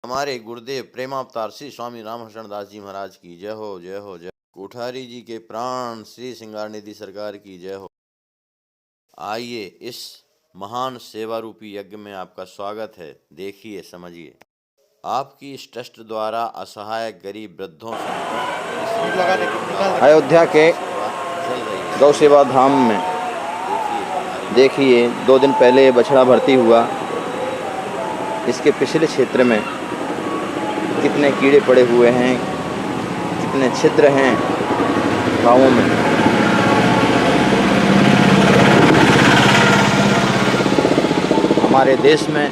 हमारे गुरुदेव प्रेमावतार श्री स्वामी रामहर्षण दास जी महाराज की जय हो, जय हो, जय। कोठारी जी के प्राण श्री सिंगार निधि सरकार की जय हो। आइए, इस महान सेवा रूपी यज्ञ में आपका स्वागत है। देखिए, समझिए। आपकी इस ट्रस्ट द्वारा असहाय गरीब वृद्धों अयोध्या के गौ सेवा धाम में देखिए 2 दिन पहले ये बछड़ा भर्ती हुआ। इसके पिछले क्षेत्र में कितने कीड़े पड़े हुए हैं, कितने छिद्र हैं घावों में। हमारे देश में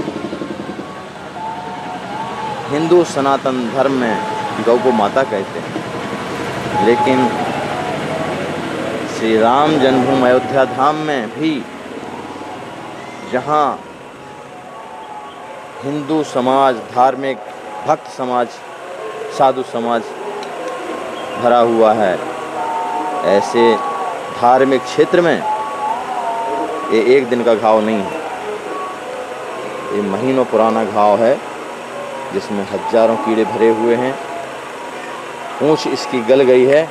हिंदू सनातन धर्म में गौ को माता कहते हैं, लेकिन श्री राम जन्मभूमि अयोध्या धाम में भी जहाँ हिंदू समाज, धार्मिक भक्त समाज, साधु समाज भरा हुआ है, ऐसे धार्मिक क्षेत्र में ये एक दिन का घाव नहीं है। ये महीनों पुराना घाव है जिसमें हजारों कीड़े भरे हुए हैं। पूंछ इसकी गल गई है।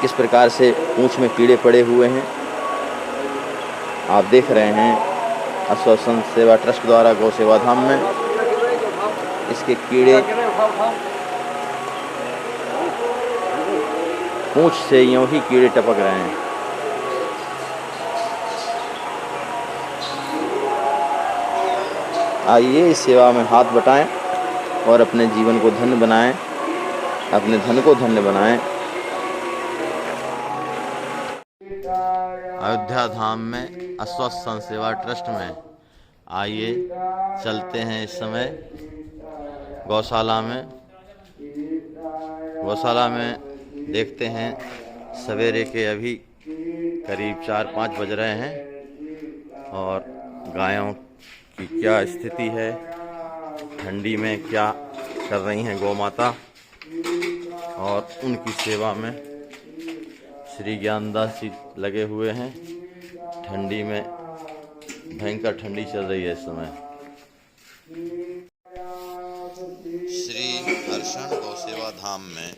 किस प्रकार से पूंछ में कीड़े पड़े हुए हैं आप देख रहे हैं। आश्वासन सेवा ट्रस्ट द्वारा गौ सेवा धाम में इसके कीड़े पूंछ से यूं ही कीड़े टपक रहे हैं। आइए, इस सेवा में हाथ बटाएं और अपने जीवन को धन्य बनाएं, अपने धन को धन्य बनाएं। अयोध्या धाम में आश्वासन सेवा ट्रस्ट में आइए, चलते हैं इस समय गौशाला में। गौशाला में देखते हैं सवेरे के अभी करीब 4-5 बज रहे हैं और गायों की क्या स्थिति है, ठंडी में क्या कर रही हैं गौ माता, और उनकी सेवा में श्री ज्ञानदास जी लगे हुए हैं। ठंडी में भयंकर ठंडी चल रही है इस समय। श्री हर्षण गौ सेवा धाम में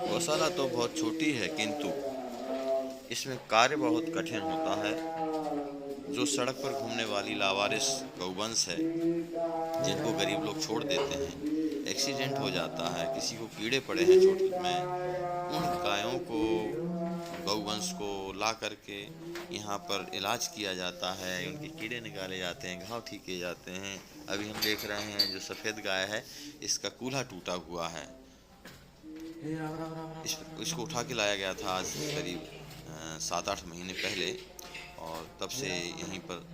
गौशाला तो बहुत छोटी है, किंतु इसमें कार्य बहुत कठिन होता है। जो सड़क पर घूमने वाली लावारिस गौवंश है, जिनको गरीब लोग छोड़ देते हैं, एक्सीडेंट हो जाता है, किसी को कीड़े पड़े हैं चोट में, उन गायों को, गौवंश को ला करके यहाँ पर इलाज किया जाता है। उनके कीड़े निकाले जाते हैं, घाव ठीक किए जाते हैं। अभी हम देख रहे हैं जो सफ़ेद गाय है, इसका कूल्हा टूटा हुआ है। इसको उठा के लाया गया था आज करीब 7-8 महीने पहले, और तब से यहीं पर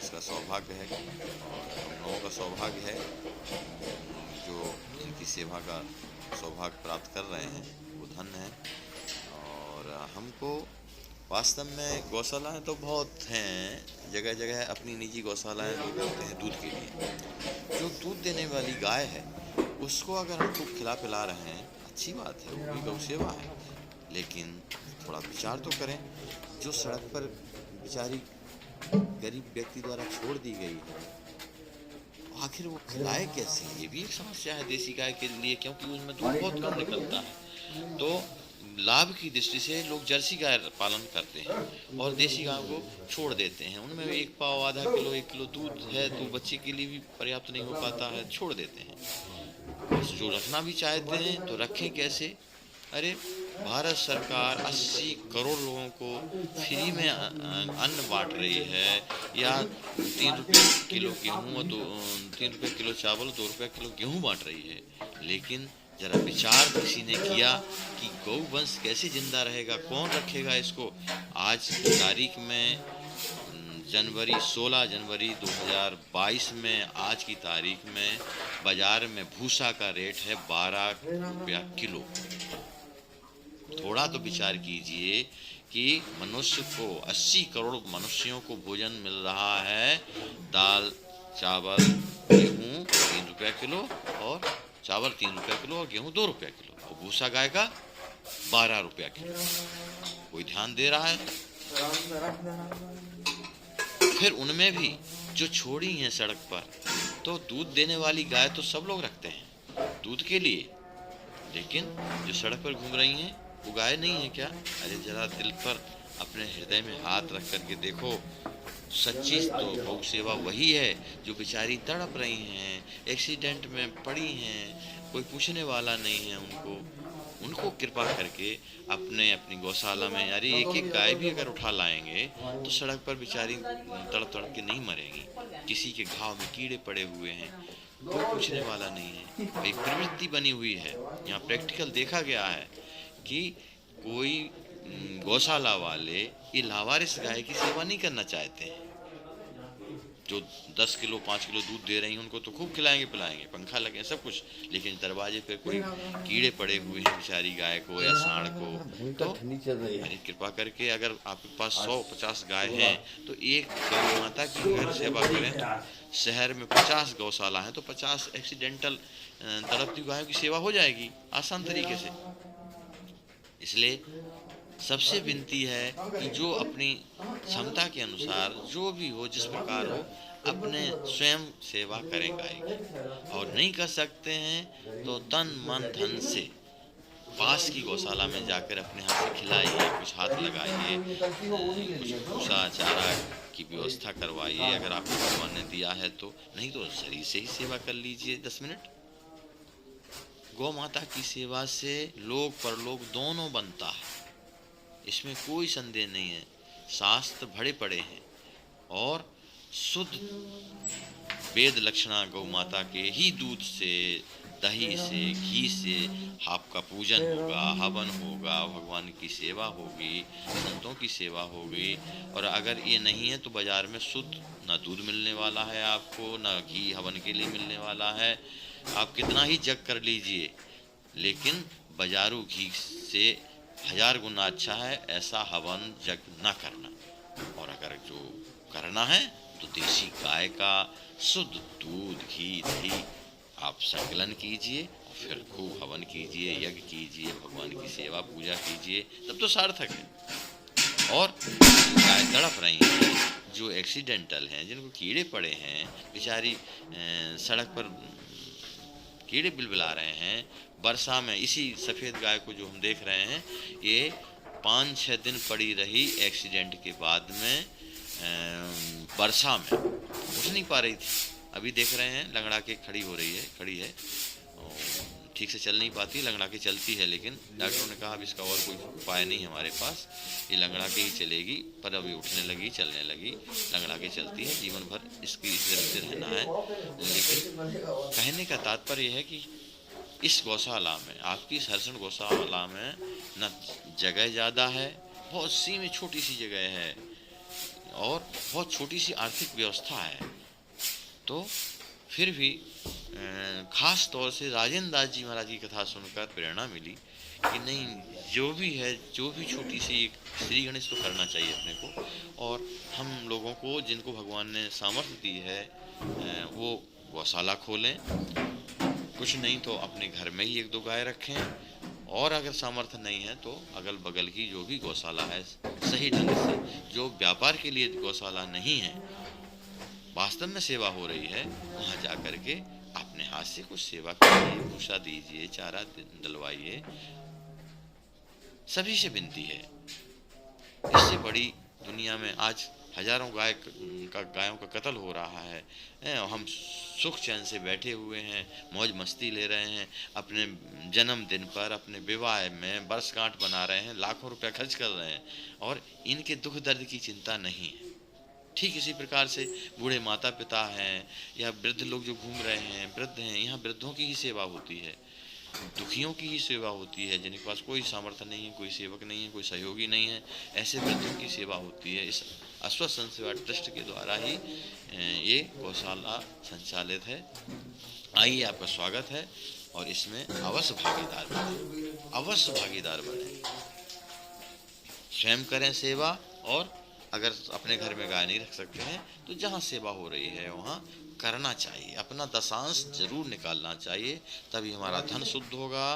इसका सौभाग्य है और हम लोगों का सौभाग्य है जो इनकी सेवा का सौभाग्य प्राप्त कर रहे हैं, वो धन्य है। और हमको वास्तव में गौशालाएँ तो बहुत हैं, जगह जगह अपनी निजी गौशालाएँ लोग होते हैं दूध के लिए। जो दूध देने वाली गाय है उसको अगर हम खूब खिला पिला रहे हैं, अच्छी बात है, वो भी गौ सेवा है, लेकिन थोड़ा विचार तो करें। जो सड़क पर बेचारी गरीब व्यक्ति द्वारा छोड़ दी गई है, आखिर वो खिलाए कैसे, ये भी एक समस्या है देसी गाय के लिए, क्योंकि उसमें दूध बहुत कम निकलता है। तो लाभ की दृष्टि से लोग जर्सी गाय पालन करते हैं और देसी गायों को छोड़ देते हैं। उनमें 1 पाव, आधा किलो, 1 किलो दूध है तो बच्चे के लिए भी पर्याप्त नहीं हो पाता है, छोड़ देते हैं। जो रखना भी चाहते हैं तो रखें कैसे। अरे, भारत सरकार 80 करोड़ लोगों को फ्री में अन्न बांट रही है, या 3 रुपये किलो गेहूँ और 3 रुपये किलो चावल, 2 रुपये किलो गेहूँ बांट रही है, लेकिन जरा विचार किसी ने किया कि गौवंश कैसे जिंदा रहेगा, कौन रखेगा इसको। आज की तारीख में 16 जनवरी 2022 में, आज की तारीख में बाजार में भूसा का रेट है 12 रुपया किलो। थोड़ा तो विचार कीजिए कि मनुष्य को, 80 करोड़ मनुष्यों को भोजन मिल रहा है, दाल, चावल, गेहूँ 3 रुपया किलो, और चावल 3 रुपया किलो और गेहूँ 2 रुपया किलो, और भूसा गाय का 12 रुपया किलो। कोई ध्यान दे रहा है? फिर उनमें भी जो छोड़ी हैं सड़क पर, तो तो दूध देने वाली गाय तो सब लोग रखते हैं दूध के लिए, लेकिन जो सड़क पर घूम रही हैं वो गाय नहीं है क्या? अरे जरा दिल पर अपने हृदय में हाथ रख करके देखो, सच्ची तो गौ सेवा वही है जो बेचारी तड़प रही हैं, एक्सीडेंट में पड़ी हैं, कोई पूछने वाला नहीं है उनको कृपा करके अपनी गौशाला में, अरे एक एक गाय भी अगर उठा लाएंगे तो सड़क पर बेचारी तड़प तड़प के नहीं मरेंगी। किसी के घाव में कीड़े पड़े हुए हैं, कोई पूछने वाला नहीं है। एक प्रवृत्ति बनी हुई है, यहाँ प्रैक्टिकल देखा गया है कि कोई गौशाला वाले ये लावारिस गाय की सेवा नहीं करना चाहते हैं। जो 10 किलो 5 किलो दूध दे रही हैं उनको तो खूब खिलाएंगे पिलाएंगे, पंखा लगे सब कुछ, लेकिन दरवाजे पे कोई कीड़े पड़े हुए हैं बेचारी गाय को या सांड को, तो अरे कृपा करके अगर आपके पास 100-50 गाय हैं तो एक गौ माता की अगर सेवा करें तो शहर में 50 गौशाला हैं तो 50 एक्सीडेंटल तड़पती गायों की सेवा हो जाएगी आसान तरीके से। इसलिए सबसे विनती है कि जो अपनी क्षमता के अनुसार जो भी हो जिस प्रकार हो अपने स्वयं सेवा करें गाय की, और नहीं कर सकते हैं तो तन मन धन से पास की गौशाला में जाकर अपने हाथ से खिलाइए, कुछ हाथ लगाइए, कुछ भूसा चारा की व्यवस्था करवाइए अगर आपको भगवान ने दिया है तो, नहीं तो शरीर से ही सेवा कर लीजिए 10 मिनट। गौ माता की सेवा से लोक परलोक दोनों बनता है, इसमें कोई संदेह नहीं है। शास्त्र भरे पड़े हैं और शुद्ध वेद लक्षणा गौ माता के ही दूध से, दही से, घी से आपका पूजन होगा, हवन होगा, भगवान की सेवा होगी, संतों की सेवा होगी। और अगर ये नहीं है तो बाजार में शुद्ध ना दूध मिलने वाला है आपको, ना घी हवन के लिए मिलने वाला है। आप कितना ही जग कर लीजिए, लेकिन बाजारू घी से 1000 गुना अच्छा है ऐसा हवन जग ना करना। और अगर जो करना है तो देसी गाय का शुद्ध दूध घी दही आप संकलन कीजिए और फिर खूब हवन कीजिए, यज्ञ कीजिए, भगवान की सेवा पूजा कीजिए, तब तो सार्थक है। और गाय तड़प रही हैं, जो एक्सीडेंटल हैं, जिनको कीड़े पड़े हैं, बेचारी सड़क पर कीड़े बिलबिला रहे हैं वर्षा में, इसी सफ़ेद गाय को जो हम देख रहे हैं ये 5-6 दिन पड़ी रही एक्सीडेंट के बाद में वर्षा में, उठ नहीं पा रही थी। अभी देख रहे हैं लंगड़ा के खड़ी है ठीक से चल नहीं पाती, लंगड़ा के चलती है, लेकिन डॉक्टरों ने कहा अब इसका और कोई उपाय नहीं हमारे पास, ये लंगड़ा के ही चलेगी। पर अभी उठने लगी, चलने लगी, लंगड़ा के चलती है, जीवन भर इसकी इस तरह से रहना है। लेकिन कहने का तात्पर्य है कि इस गौशाला में, आपकी इस हर्षण गौशाला में न जगह ज़्यादा है, बहुत सीमित छोटी सी जगह है और बहुत छोटी सी आर्थिक व्यवस्था है, तो फिर भी खास तौर से राजेंद्र दास जी महाराज की कथा सुनकर प्रेरणा मिली कि नहीं, जो भी है, जो भी छोटी सी एक श्री गणेश तो करना चाहिए अपने को। और हम लोगों को जिनको भगवान ने सामर्थ्य दी है वो गौशाला खोलें, कुछ नहीं तो अपने घर में ही 1-2 गाय रखें, और अगर सामर्थ्य नहीं है तो अगल बगल की जो भी गौशाला है सही ढंग से, जो व्यापार के लिए गौशाला नहीं है, वास्तव में सेवा हो रही है, वहाँ जा कर के अपने हाथ से कुछ सेवा करिए, भूसा दीजिए, चारा डलवाइए। सभी से विनती है, इससे बड़ी दुनिया में आज हजारों गायों का कत्ल हो रहा है, हम सुख चैन से बैठे हुए हैं, मौज मस्ती ले रहे हैं, अपने जन्मदिन पर, अपने विवाह में वर्षगांठ बना रहे हैं, लाखों रुपया खर्च कर रहे हैं, और इनके दुख दर्द की चिंता नहीं है। ठीक इसी प्रकार से बूढ़े माता पिता हैं या वृद्ध लोग जो घूम रहे हैं, वृद्ध हैं, यहाँ वृद्धों की ही सेवा होती है, दुखियों की ही सेवा होती है, जिनके पास कोई सामर्थ्य नहीं है, कोई सेवक नहीं है, कोई सहयोगी नहीं है, ऐसे वृद्धों की सेवा होती है। इस अश्वत्थ संत सेवा ट्रस्ट के द्वारा ही ये गौशाला संचालित है। आइए, आपका स्वागत है और इसमें अवश्य भागीदार बने, स्वयं करें सेवा। और अगर अपने घर में गाय नहीं रख सकते हैं तो जहाँ सेवा हो रही है वहाँ करना चाहिए, अपना दशांश जरूर निकालना चाहिए, तभी हमारा धन शुद्ध होगा।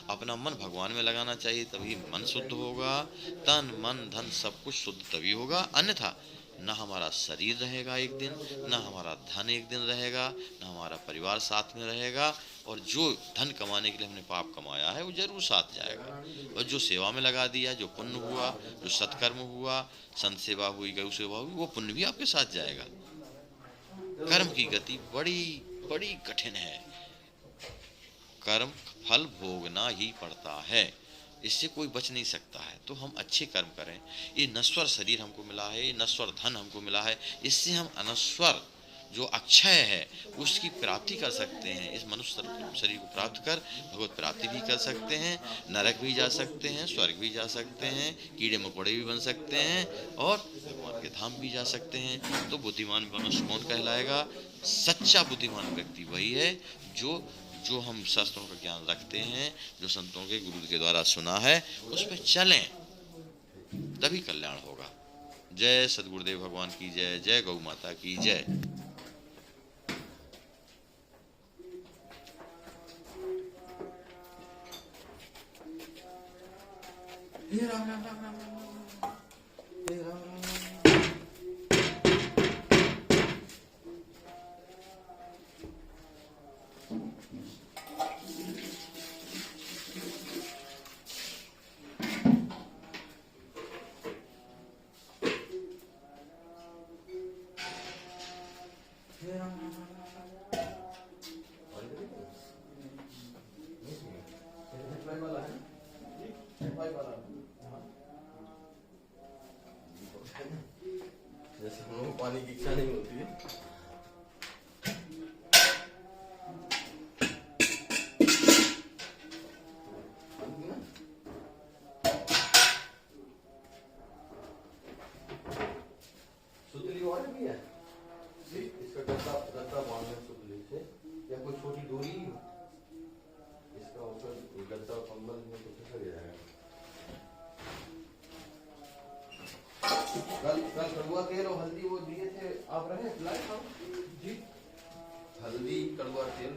अपना मन भगवान में लगाना चाहिए, तभी मन शुद्ध होगा। तन मन धन सब कुछ शुद्ध तभी होगा, अन्यथा ना हमारा शरीर रहेगा एक दिन, ना हमारा धन एक दिन रहेगा, ना हमारा परिवार साथ में रहेगा, और जो धन कमाने के लिए हमने पाप कमाया है वो जरूर साथ जाएगा। और जो सेवा में लगा दिया, जो पुण्य हुआ, जो सत्कर्म हुआ, संत सेवा हुई, गौ सेवा हुई, वो पुण्य भी आपके साथ जाएगा। कर्म की गति बड़ी बड़ी कठिन है, कर्म फल भोगना ही पड़ता है, इससे कोई बच नहीं सकता है। तो हम अच्छे कर्म करें। ये नश्वर शरीर हमको मिला है, ये नश्वर धन हमको मिला है, इससे हम अनश्वर जो अक्षय है उसकी प्राप्ति कर सकते हैं। इस मनुष्य शरीर को प्राप्त कर भगवत प्राप्ति भी कर सकते हैं, नरक भी जा सकते हैं, स्वर्ग भी जा सकते हैं, कीड़े मकोड़े भी बन सकते हैं, और भगवान के धाम भी जा सकते हैं। तो बुद्धिमान मनुष्य कौन कहलाएगा? सच्चा बुद्धिमान व्यक्ति वही है जो जो हम शास्त्रों का ज्ञान रखते हैं, जो संतों के गुरु के द्वारा सुना है, उस पर चलें, तभी कल्याण होगा। जय सद्गुरुदेव भगवान की जय, जय गौ माता की जय। हे राम राम राम राम राम, हे राम राम राम। जैसे हम लोग पानी की इच्छा नहीं होती है। सुतली और भी है, इसका गद्दा गद्दा बांधने सुतली से, या कोई छोटी डोरी इसका ऊपर गद्दा कंबल में कुछ ऐसा गिरा है। कल कल कड़ुआ तेल और हल्दी वो दिए थे, आप रहे लाए था जी? हल्दी कड़ुआ तेल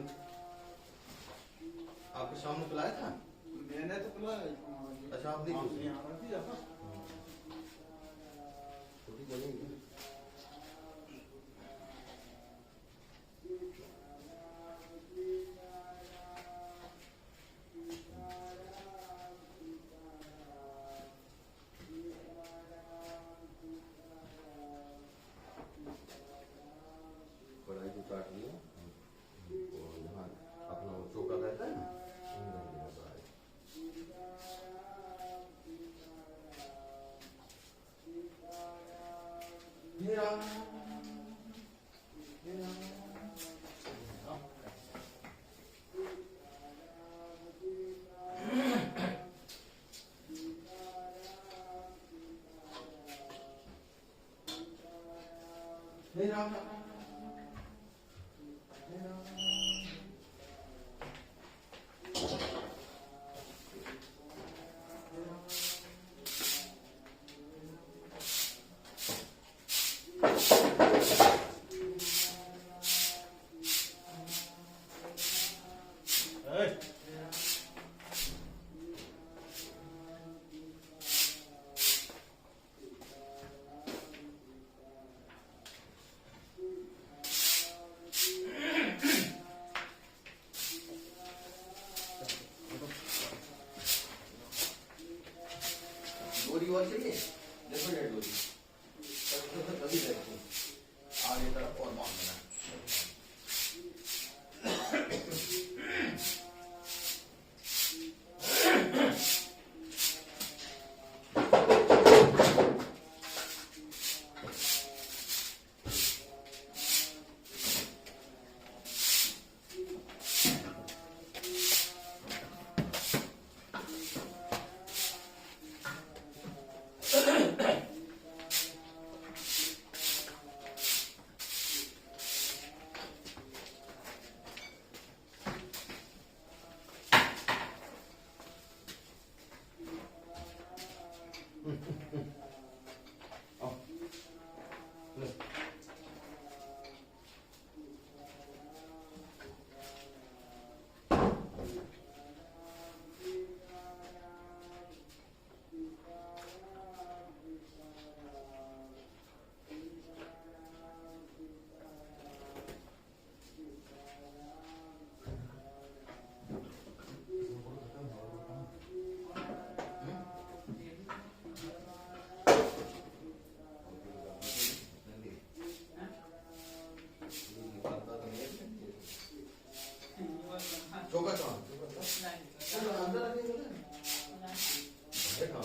आपके सामने पिलाया था? मैंने तो पिलाया। अच्छा, आप नहीं पूछे? यहाँ रख दिया था। छोटी जगह कढ़ाई को काट लिया, और यहाँ अपना वो चौका रहता है ना, उसमें रख दिया कढ़ाई। हे राम, हे राम। हे राम राम। होगा कहाँ चलो अंदर आके बोले देखा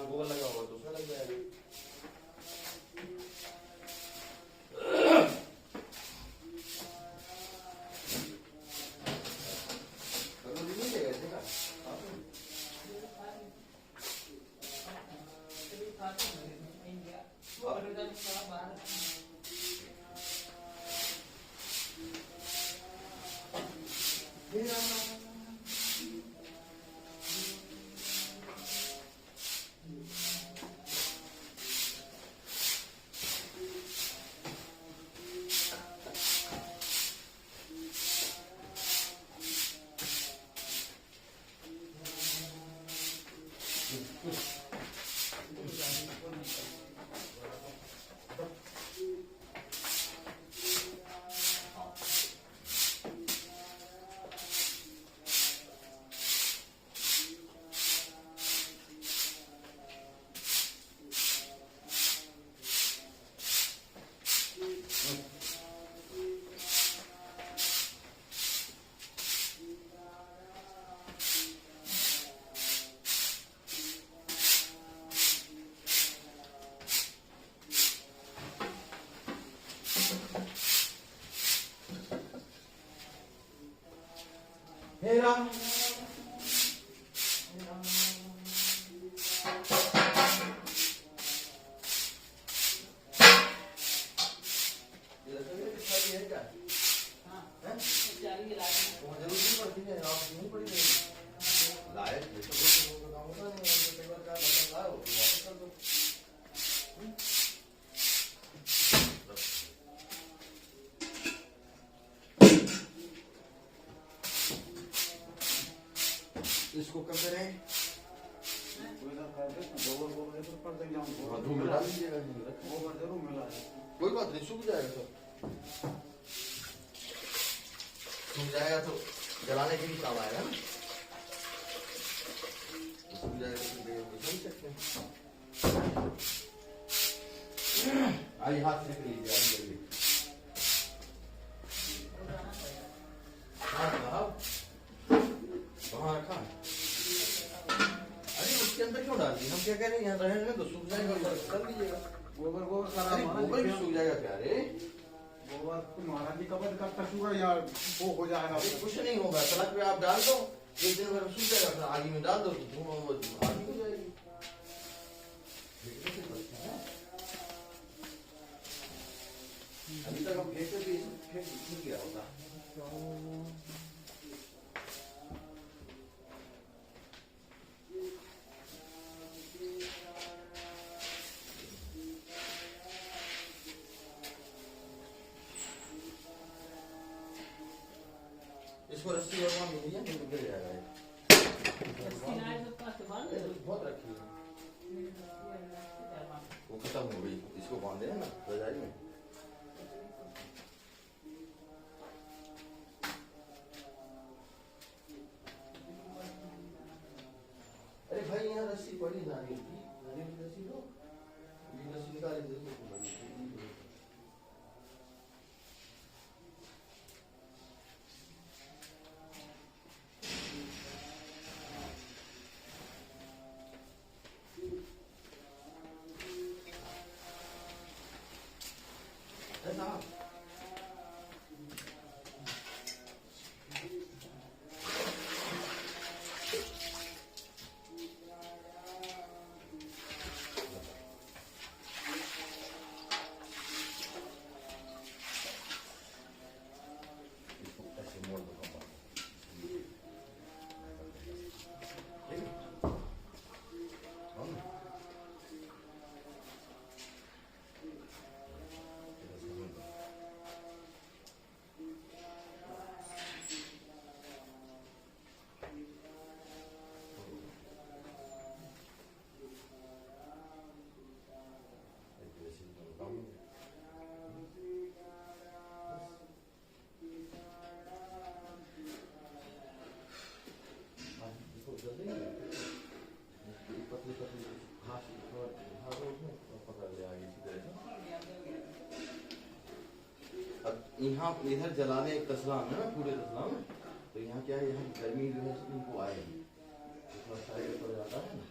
गूगल लगा हुआ तो उसमें लग जाएगा हे राम इसको कब करें धूप मिला लीजिएगा जरूर मिला है कोई बात नहीं सूख जाएगा तो सूख जाएगा तो जलाने के लिए काम आएगा ना सूख जाएगा तो फिर चल सकते हैं आइए हाथ से लीजिए आइए जल्दी हाँ वहाँ रखा अरे उसके अंदर क्यों डाल दी हम क्या कह रहे हैं यहाँ रहने तो सूख जाएगा कर लीजिएगा गोबर गोबर भी सूख जाएगा क्या रे गोबर महाराज जी कब तक कसूगा यार वो हो जाएगा कुछ नहीं होगा सड़क पे आप डाल दो एक दिन भर सूख जाएगा फिर आगे में डाल दो धुआं आगे हो जाएगी अभी तक हम फेंक भी फेंक गया होगा इसको रस्सी लगवा दीजिए नहीं तो गिर जाएगा बहुत रखी है वो खत्म हो गई इसको बांधे है ना रजाई में अरे भाई यहाँ रस्सी पड़ी नारियल की रस्सी दो ये रस्सी निकाल यहाँ इधर जलाने एक तसला में ना, पूरे तसला में, तो यहाँ क्या है, यहाँ गर्मी जो है इनको आएगी, थोड़ा साइड पर जाता है ना।